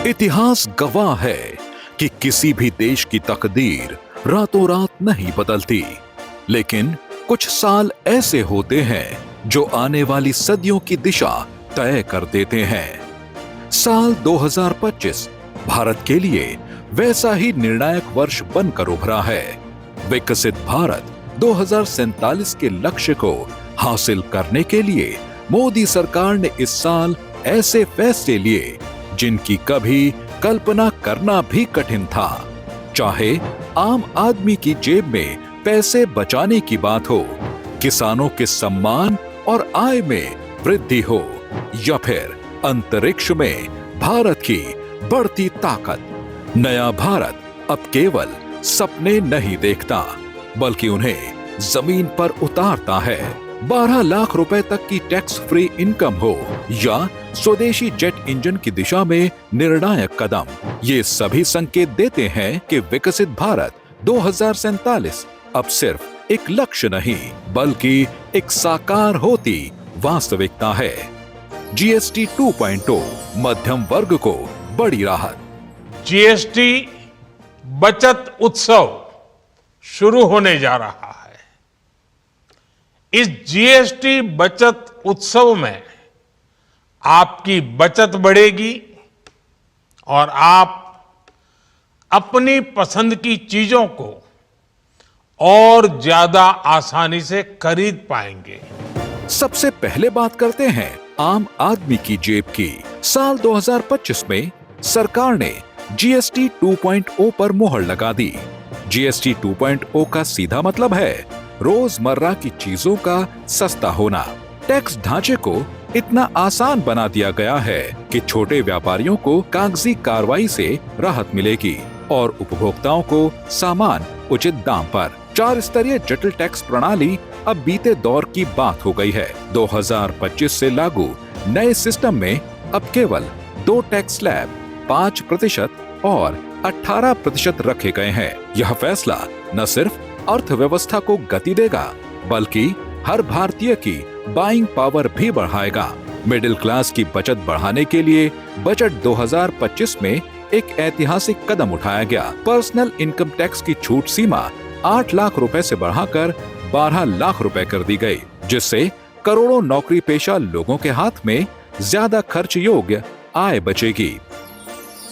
इतिहास गवाह है कि किसी भी देश की तकदीर रातों रात नहीं बदलती, लेकिन कुछ साल ऐसे होते हैं जो आने वाली सदियों की दिशा तय कर देते हैं। साल 2025 भारत के लिए वैसा ही निर्णायक वर्ष बनकर उभरा है। विकसित भारत 2047 के लक्ष्य को हासिल करने के लिए मोदी सरकार ने इस साल ऐसे फैसले लिए जिनकी कभी कल्पना करना भी कठिन था। चाहे आम आदमी की जेब में पैसे बचाने की बात हो, किसानों के सम्मान और आय में वृद्धि हो, या फिर अंतरिक्ष में भारत की बढ़ती ताकत। नया भारत अब केवल सपने नहीं देखता, बल्कि उन्हें जमीन पर उतारता है। 12 लाख रुपए तक की टैक्स फ्री इनकम हो या स्वदेशी जेट इंजन की दिशा में निर्णायक कदम, ये सभी संकेत देते हैं कि विकसित भारत 2047 अब सिर्फ एक लक्ष्य नहीं, बल्कि एक साकार होती वास्तविकता है। जीएसटी 2.0 मध्यम वर्ग को बड़ी राहत। जीएसटी बचत उत्सव शुरू होने जा रहा है। इस जीएसटी बचत उत्सव में आपकी बचत बढ़ेगी और आप अपनी पसंद की चीजों को और ज्यादा आसानी से खरीद पाएंगे। सबसे पहले बात करते हैं आम आदमी की जेब की। साल 2025 में सरकार ने जीएसटी 2.0 पर मुहर लगा दी। जीएसटी 2.0 का सीधा मतलब है रोजमर्रा की चीजों का सस्ता होना। टैक्स ढांचे को इतना आसान बना दिया गया है कि छोटे व्यापारियों को कागजी कार्रवाई से राहत मिलेगी और उपभोक्ताओं को सामान उचित दाम पर। 4 स्तरीय जटिल टैक्स प्रणाली अब बीते दौर की बात हो गई है। 2025 से लागू नए सिस्टम में अब केवल 2 टैक्स स्लैब 5% और 18% रखे गए हैं। यह फैसला न सिर्फ अर्थव्यवस्था को गति देगा, बल्कि हर भारतीय की बाइंग पावर भी बढ़ाएगा। मिडिल क्लास की बचत बढ़ाने के लिए बजट 2025 में एक ऐतिहासिक कदम उठाया गया। पर्सनल इनकम टैक्स की छूट सीमा 8 लाख रुपए से बढ़ाकर 12 लाख रुपए कर दी गई, जिससे करोड़ों नौकरी पेशा लोगों के हाथ में ज्यादा खर्च योग्य आय बचेगी।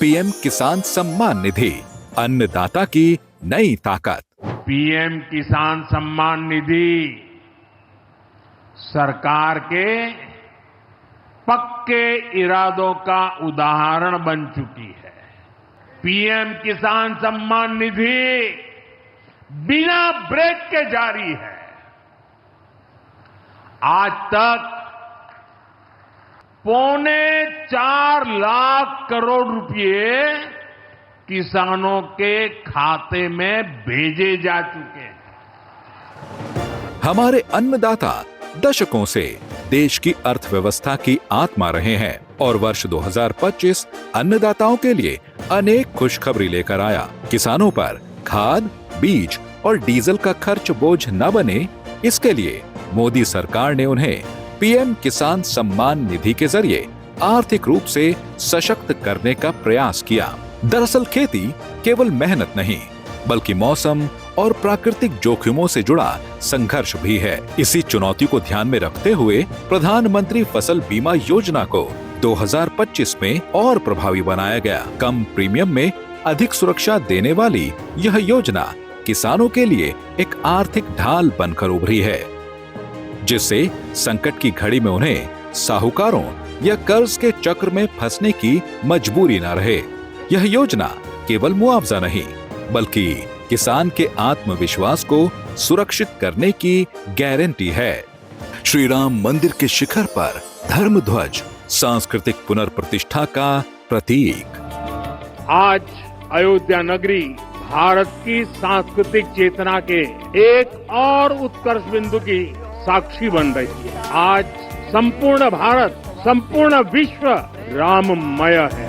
पीएम किसान सम्मान निधि, अन्नदाता की नई ताकत। पीएम किसान सम्मान निधि सरकार के पक्के इरादों का उदाहरण बन चुकी है। पीएम किसान सम्मान निधि बिना ब्रेक के जारी है। आज तक 4.25 लाख करोड़ रुपए किसानों के खाते में भेजे जा चुके हैं। हमारे अन्नदाता दशकों से देश की अर्थव्यवस्था की आत्मा रहे हैं और वर्ष 2025 अन्नदाताओं के लिए अनेक खुशखबरी लेकर आया। किसानों पर खाद, बीज और डीजल का खर्च बोझ न बने, इसके लिए मोदी सरकार ने उन्हें पीएम किसान सम्मान निधि के जरिए आर्थिक रूप से सशक्त करने का प्रयास किया। दरअसल खेती केवल मेहनत नहीं, बल्कि मौसम और प्राकृतिक जोखिमों से जुड़ा संघर्ष भी है। इसी चुनौती को ध्यान में रखते हुए प्रधानमंत्री फसल बीमा योजना को 2025 में और प्रभावी बनाया गया। कम प्रीमियम में अधिक सुरक्षा देने वाली यह योजना किसानों के लिए एक आर्थिक ढाल बनकर उभरी है, जिससे संकट की घड़ी में उन्हें साहूकारों या कर्ज के चक्र में फंसने की मजबूरी न रहे। यह योजना केवल मुआवजा नहीं, बल्कि किसान के आत्मविश्वास को सुरक्षित करने की गारंटी है। श्री राम मंदिर के शिखर पर धर्म ध्वज, सांस्कृतिक पुनर्प्रतिष्ठा का प्रतीक। आज अयोध्या नगरी भारत की सांस्कृतिक चेतना के एक और उत्कर्ष बिंदु की साक्षी बन रही है। आज संपूर्ण भारत, संपूर्ण विश्व राममय है।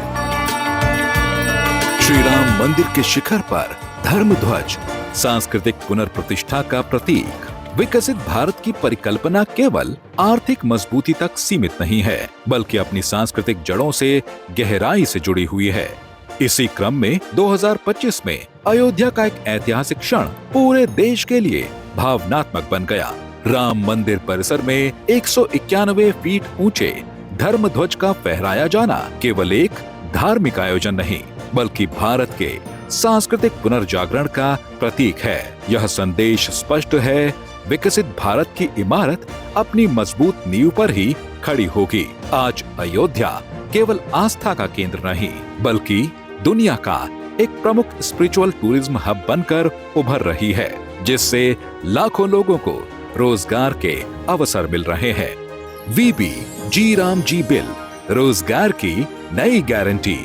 श्री राम मंदिर के शिखर पर धर्म ध्वज, सांस्कृतिक पुनर्प्रतिष्ठा का प्रतीक। विकसित भारत की परिकल्पना केवल आर्थिक मजबूती तक सीमित नहीं है, बल्कि अपनी सांस्कृतिक जड़ों से गहराई से जुड़ी हुई है। इसी क्रम में 2025 में अयोध्या का एक ऐतिहासिक क्षण पूरे देश के लिए भावनात्मक बन गया। राम मंदिर परिसर में 191 फीट ऊंचे धर्म ध्वज का फहराया जाना केवल एक धार्मिक आयोजन नहीं, बल्कि भारत के सांस्कृतिक पुनर्जागरण का प्रतीक है। यह संदेश स्पष्ट है, विकसित भारत की इमारत अपनी मजबूत नींव पर ही खड़ी होगी। आज अयोध्या केवल आस्था का केंद्र नहीं, बल्कि दुनिया का एक प्रमुख स्पिरिचुअल टूरिज्म हब बनकर उभर रही है, जिससे लाखों लोगों को रोजगार के अवसर मिल रहे हैं। वीबी जी राम जी बिल, रोजगार की नई गारंटी।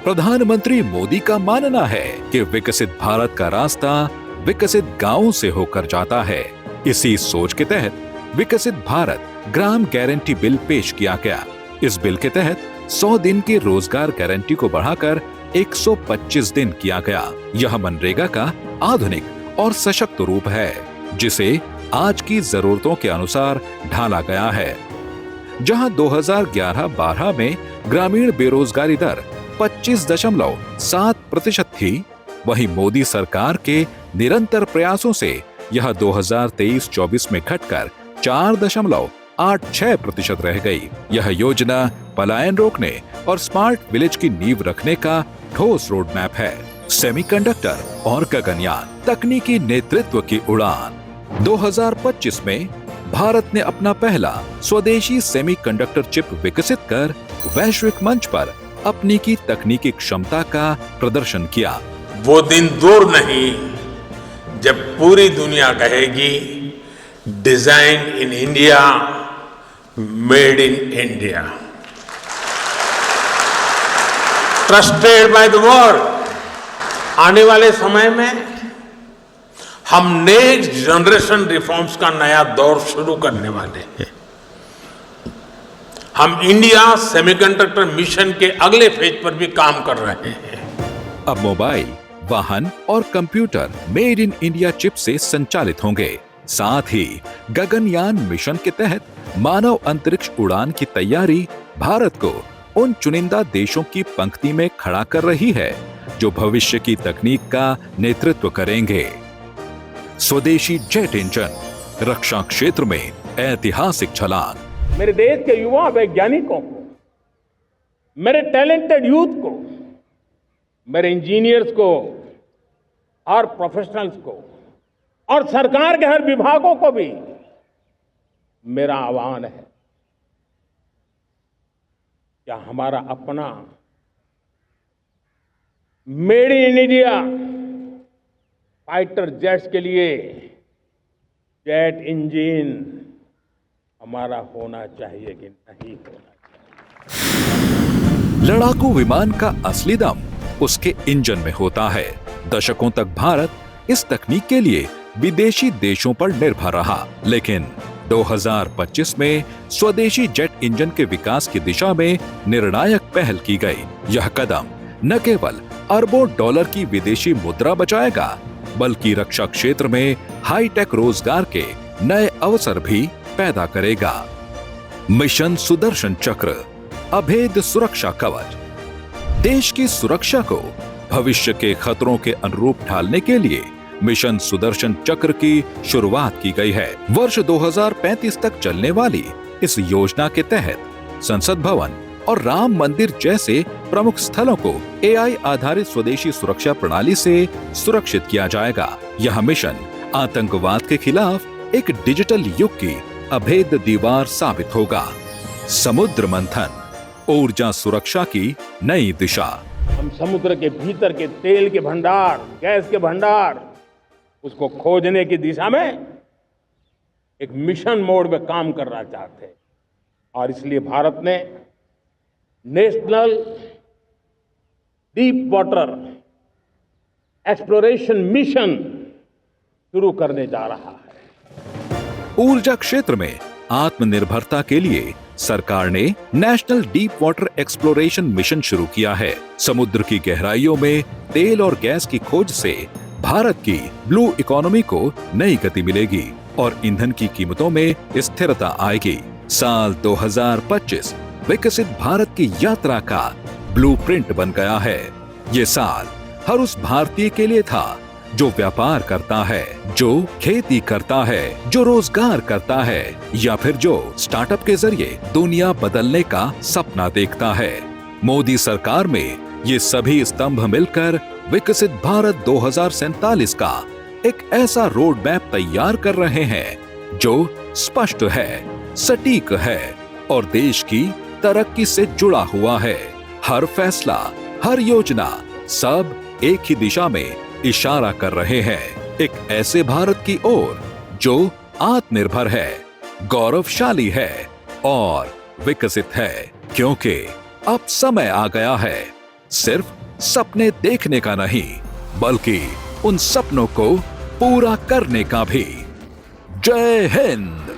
प्रधानमंत्री मोदी का मानना है कि विकसित भारत का रास्ता विकसित गांवों से होकर जाता है। इसी सोच के तहत विकसित भारत ग्राम गारंटी बिल पेश किया गया। इस बिल के तहत 100 दिन की रोजगार गारंटी को बढ़ाकर 125 दिन किया गया। यह मनरेगा का आधुनिक और सशक्त रूप है, जिसे आज की जरूरतों के अनुसार ढाला गया है। जहां 2011-12 में ग्रामीण बेरोजगारी दर 25.7% थी, वहीं मोदी सरकार के निरंतर प्रयासों से यह 2023-24 में घटकर 4.86% रह गई। यह योजना पलायन रोकने और स्मार्ट विलेज की नींव रखने का ठोस रोड मैप है। सेमीकंडक्टर और गगनयान, तकनीकी नेतृत्व की उड़ान। 2025 में भारत ने अपना पहला स्वदेशी सेमीकंडक्टर चिप विकसित कर वैश्विक मंच पर अपनी की तकनीकी क्षमता का प्रदर्शन किया। वो दिन दूर नहीं जब पूरी दुनिया कहेगी design in India, made in India, trusted by the world. आने वाले समय में हम नेक्स्ट जनरेशन रिफॉर्म्स का नया दौर शुरू करने वाले हैं। हम इंडिया सेमीकंडक्टर मिशन के अगले फेज पर भी काम कर रहे हैं। अब मोबाइल, वाहन और computer made in India chip से संचालित होंगे। साथ ही गगनयान मिशन के तहत मानव अंतरिक्ष उड़ान की तैयारी भारत को उन चुनिंदा देशों की पंक्ति में खड़ा कर रही है जो भविष्य की तकनीक का नेतृत्व करेंगे। स्वदेशी जेट इंजन, रक्षा क्षेत्र में ऐतिहासिक छलांग। मेरे देश के युवा वैज्ञानिकों को, मेरे टैलेंटेड यूथ को, मेरे इंजीनियर्स को और प्रोफेशनल्स को और सरकार के हर विभागों को भी मेरा आह्वान है, क्या हमारा अपना made in India fighter jets के लिए जेट इंजन हमारा होना चाहिए कि नहीं होना चाहिए। लड़ाकू विमान का असली दम उसके इंजन में होता है। दशकों तक भारत इस तकनीक के लिए विदेशी देशों पर निर्भर रहा, लेकिन 2025 में स्वदेशी जेट इंजन के विकास की दिशा में निर्णायक पहल की गई। यह कदम न केवल अरबों डॉलर की विदेशी मुद्रा बचाएगा, बल्कि रक्षा क्षेत्र में हाईटेक रोजगार के नए अवसर भी पैदा करेगा। मिशन सुदर्शन चक्र, अभेद सुरक्षा कवच। देश की सुरक्षा को भविष्य के खतरों के अनुरूप ढालने के लिए मिशन सुदर्शन चक्र की शुरुआत की गई है। वर्ष 2035 तक चलने वाली इस योजना के तहत संसद भवन और राम मंदिर जैसे प्रमुख स्थलों को AI आधारित स्वदेशी सुरक्षा प्रणाली से सुरक्षित किया जाएगा। यह मिशन आतंकवाद के खिलाफ एक डिजिटल युग की अभेद दीवार साबित होगा। समुद्र मंथन, ऊर्जा सुरक्षा की नई दिशा। हम समुद्र के भीतर के तेल के भंडार, गैस के भंडार, उसको खोजने की दिशा में एक मिशन मोड में काम करना चाहते हैं, और इसलिए भारत ने national deep water exploration mission शुरू करने जा रहा है। ऊर्जा क्षेत्र में आत्मनिर्भरता के लिए सरकार ने national deep water exploration mission शुरू किया है। समुद्र की गहराइयों में तेल और गैस की खोज से भारत की ब्लू इकोनॉमी को नई गति मिलेगी। और ईंधन की कीमतों में स्थिरता आएगी। साल 2025 विकसित भारत की यात्रा का ब्लूप्रिंट बन गया है। ये साल हर उस भारतीय के लिए था जो व्यापार करता है, जो खेती करता है, जो रोजगार करता है या फिर जो स्टार्टअप के जरिए दुनिया बदलने का सपना देखता है। मोदी सरकार में ये सभी स्तंभ मिलकर विकसित भारत 2047 का एक ऐसा रोड मैप तैयार कर रहे हैं जो स्पष्ट है, सटीक है और देश की तरक्की से जुड़ा हुआ है। हर फैसला, हर योजना, सब एक ही दिशा में इशारा कर रहे हैं, एक ऐसे भारत की ओर जो आत्मनिर्भर है, गौरवशाली है और विकसित है। क्योंकि अब समय आ गया है सिर्फ सपने देखने का नहीं, बल्कि उन सपनों को पूरा करने का भी। जय हिंद।